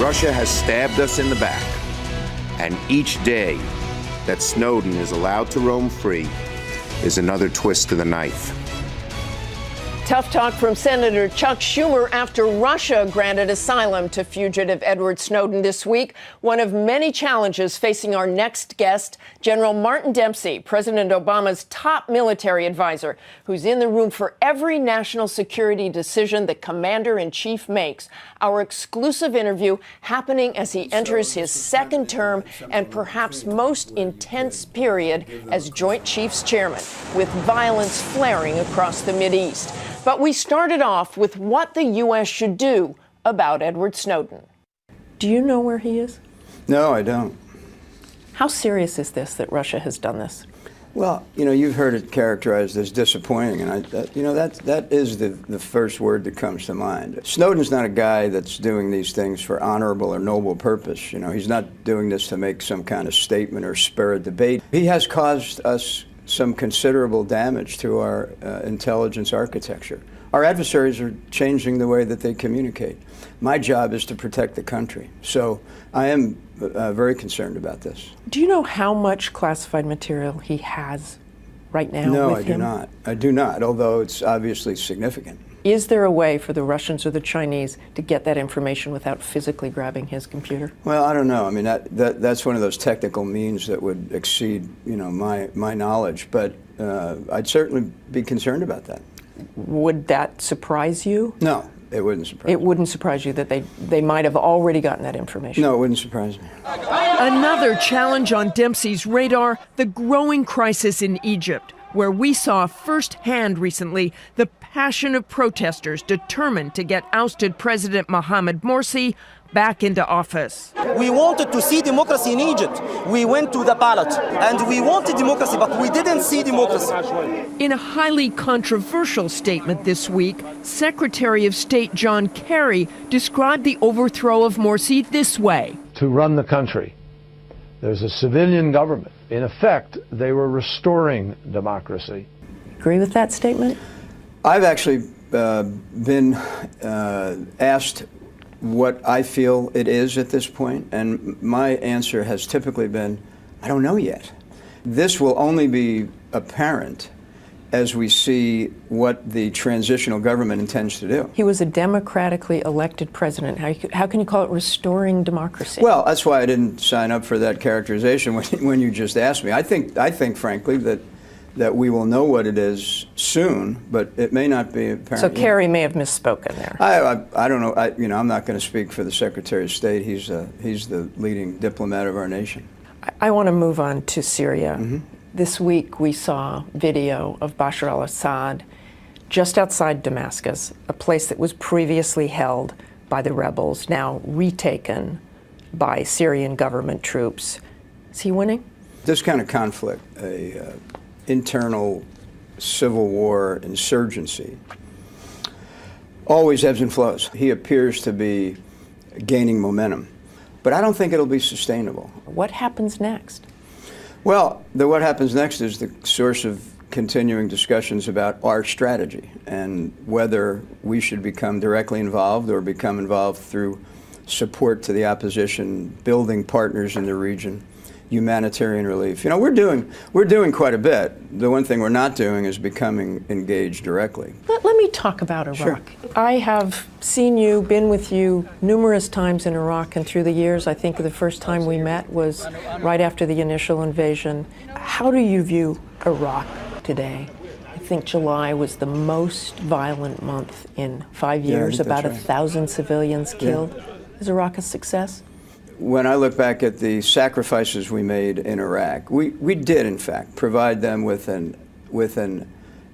Russia has stabbed us in the back, and each day that Snowden is allowed to roam free is another twist to the knife. Tough talk from Senator Chuck Schumer after Russia granted asylum to fugitive Edward Snowden this week. One of many challenges facing our next guest, General Martin Dempsey, President Obama's top military advisor, who's in the room for every national security decision the commander-in-chief makes. Our exclusive interview happening as he enters his second term and perhaps most intense period as Joint Chiefs Chairman, with violence flaring across the Mideast. But we started off with what the U.S. should do about Edward Snowden. Do you know where he is? No, I don't. How serious is this that Russia has done this? Well, you've heard it characterized as disappointing, and that is the first word that comes to mind. Snowden's not a guy that's doing these things for honorable or noble purpose. He's not doing this to make some kind of statement or spur a debate. He has caused us some considerable damage to our intelligence architecture. Our adversaries are changing the way that they communicate. My job is to protect the country. So I am very concerned about this. Do you know how much classified material he has right now No, with him? No, I do not, although it's obviously significant. Is there a way for the Russians or the Chinese to get that information without physically grabbing his computer? Well, I don't know. I mean, that's one of those technical means that would exceed, my knowledge. But I'd certainly be concerned about that. Would that surprise you? No, it wouldn't surprise me. It wouldn't surprise you that they might have already gotten that information? No, it wouldn't surprise me. Another challenge on Dempsey's radar, the growing crisis in Egypt, where we saw firsthand recently the passion of protesters determined to get ousted President Mohamed Morsi back into office. We wanted to see democracy in Egypt. We went to the ballot and we wanted democracy, but we didn't see democracy. In a highly controversial statement this week, Secretary of State John Kerry described the overthrow of Morsi this way. To run the country, there's a civilian government. In effect, they were restoring democracy. Agree with that statement? I've actually been asked what I feel it is at this point, and my answer has typically been, I don't know yet. This will only be apparent as we see what the transitional government intends to do. He was a democratically elected president. How can you call it restoring democracy? Well, that's why I didn't sign up for that characterization when you just asked me. I think frankly, that we will know what it is soon, but it may not be apparent. So Kerry may have misspoken there. I don't know. I'm not going to speak for the Secretary of State. He's the leading diplomat of our nation. I want to move on to Syria. Mm-hmm. This week we saw video of Bashar al-Assad just outside Damascus, a place that was previously held by the rebels, now retaken by Syrian government troops. Is he winning? This kind of conflict, internal civil war insurgency, always ebbs and flows. He appears to be gaining momentum, but I don't think it'll be sustainable. What happens next? Well, what happens next is the source of continuing discussions about our strategy and whether we should become directly involved or become involved through support to the opposition, building partners in the region, humanitarian relief. We're doing quite a bit. The one thing we're not doing is becoming engaged directly. Let me talk about Iraq. Sure. I have been with you numerous times in Iraq, and through the years, I think the first time we met was right after the initial invasion. How do you view Iraq today? I think July was the most violent month in 5 years, Yeah, about right. 1,000 civilians killed. Is Iraq a success? When I look back at the sacrifices we made in Iraq, we did, in fact, provide them with an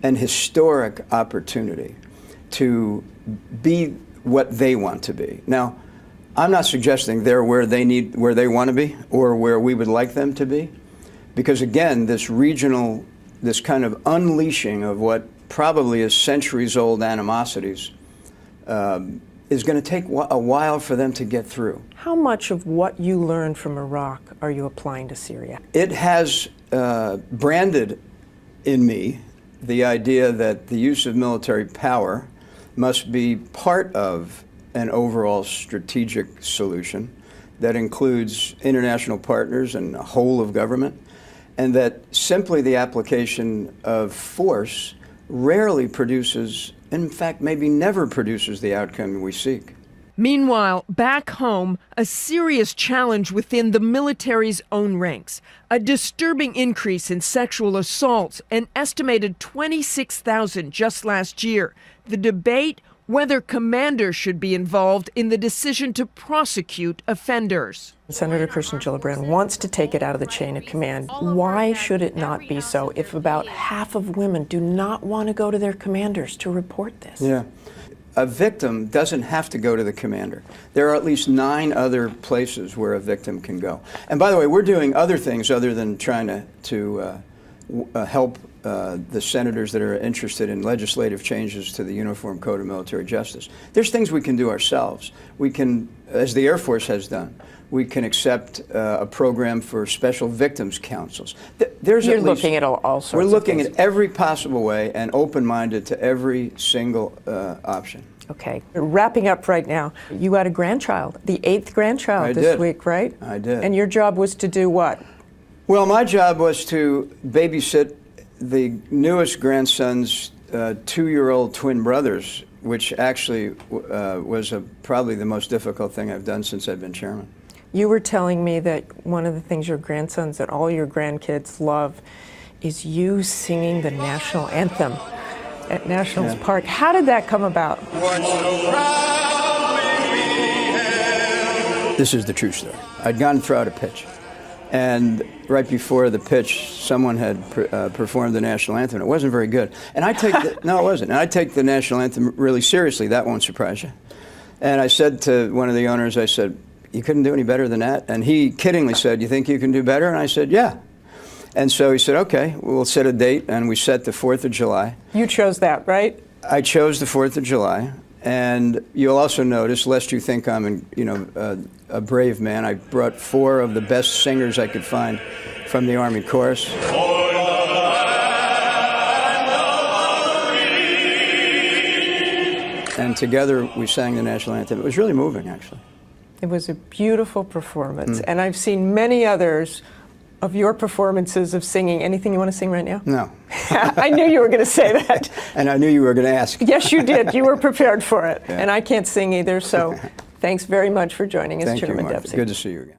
historic opportunity to be what they want to be. Now, I'm not suggesting they're where they want to be or where we would like them to be, because again, this kind of unleashing of what probably is centuries-old animosities is going to take a while for them to get through. How much of what you learned from Iraq are you applying to Syria? It has branded in me the idea that the use of military power must be part of an overall strategic solution that includes international partners and a whole of government, and that simply the application of force rarely produces, in fact, maybe never produces the outcome we seek. Meanwhile, back home, a serious challenge within the military's own ranks. A disturbing increase in sexual assaults, an estimated 26,000 just last year. The debate, whether commanders should be involved in the decision to prosecute offenders. Senator Kirsten Gillibrand wants to take it out of the chain of command. Why should it not be so if about half of women do not want to go to their commanders to report this? Yeah. A victim doesn't have to go to the commander. There are at least 9 other places where a victim can go. And by the way, we're doing other things other than trying to help the senators that are interested in legislative changes to the Uniform Code of Military Justice. There's things we can do ourselves. We can, as the Air Force has done, we can accept a program for special victims councils. You're looking at all sorts of things. We're looking at every possible way and open-minded to every single option. Okay. Wrapping up right now. You had a grandchild, the 8th grandchild this week, right? I did. And your job was to do what? Well, my job was to babysit the newest grandson's 2-year-old twin brothers, which actually was probably the most difficult thing I've done since I've been chairman. You were telling me that one of the things your grandsons, that all your grandkids love, is you singing the national anthem at Nationals Park. How did that come about? This is the true story. I'd gone through out a pitch, and right before the pitch, someone had performed the national anthem. It wasn't very good, and I take no, it wasn't. And I take the national anthem really seriously. That won't surprise you. And I said to one of the owners, I said, "You couldn't do any better than that?" And he kiddingly said, "You think you can do better?" And I said, "Yeah." And so he said, "Okay, we'll set a date," and we set the 4th of July. You chose that, right? I chose the 4th of July, and you'll also notice, lest you think I'm, a brave man, I brought 4 of the best singers I could find from the Army Chorus. And together we sang the national anthem. It was really moving, actually. It was a beautiful performance, and I've seen many others of your performances of singing. Anything you want to sing right now? No. I knew you were going to say that. And I knew you were going to ask. Yes, you did. You were prepared for it. Yeah. And I can't sing either, so thanks very much for joining us, Thank Chairman you, Martha. Dempsey. Good to see you again.